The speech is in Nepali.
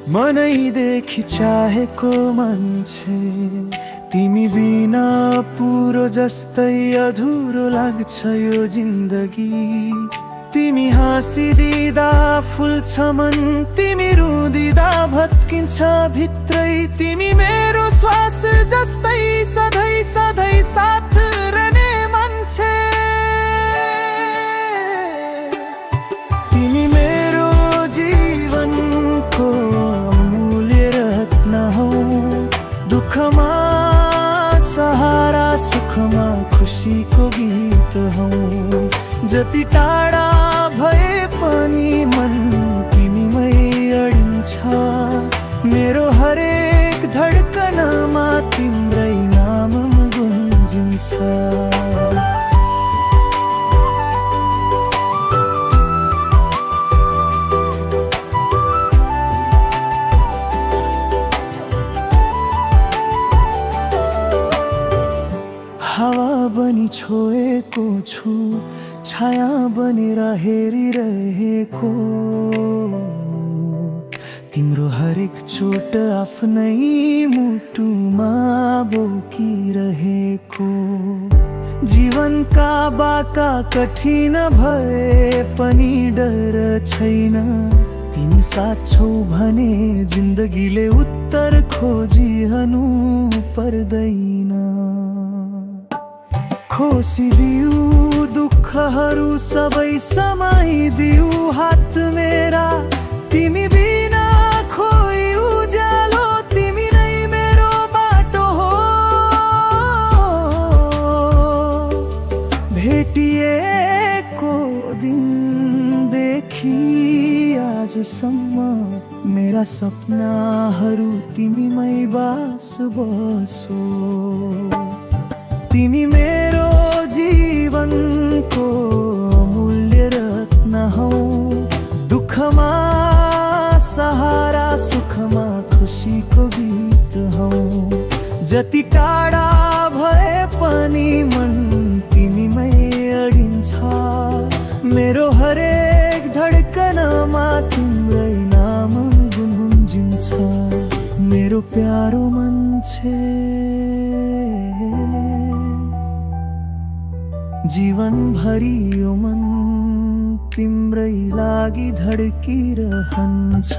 मनैदेखि चाहेको मान्छे तिमी बिना पुरो जस्तै अधुरो लाग्छ यो जिन्दगी। तिमी हाँसिदिँदा फुल्छ मन, तिमी रुँदिँदा भत्किन्छ भित्रै। तिमी मेरो श्वास जस्तै सधैँ सधैँ साथ रहने मान्छे। तिमी मेरो जीवनको अमूल्य रत्न हौ, दुःखमा सहारा सुखमा खुसीको गीत हौ। जति टाढा भए पनि मन तिमीमै अडिन्छ। मेरो हरेक धड्कनमा तिम्रै नाम गुन्जिन्छ। हावा बनी छोएको छु, छाया बनेर हेरिरहेको। तिम्रो हरेक चोट आफ्नै मुटुमा बोकिरहेको। जीवनका बाका कठिन भए पनि डर छैन। तिमी साथ छौ भने जिन्दगीले उत्तर खोजिहनु पर्दैन। खोसिदिऊ दुःखहरू सबै समाइदिऊ हात मेरा। तिमी बिना खोइ उज्यालो, तिमी नै मेरो बाटो हो। भेटिएको दिनदेखि आजसम्म मेरा सपनाहरू तिमीमै बास बसो। तिमी मेरो जीवनको अमूल्य रत्न हौ, दुःखमा सहारा सुखमा खुसीको गीत हौ। जति टाढा भए पनि मन तिमीमै अडिन्छ। मेरो हरेक धड्कनमा तिम्रै नाम गुन्जिन्छ। मेरो प्यारो मान्छे, जीवन भरि यो मन तिम्रै लागि धड्किरहन्छ।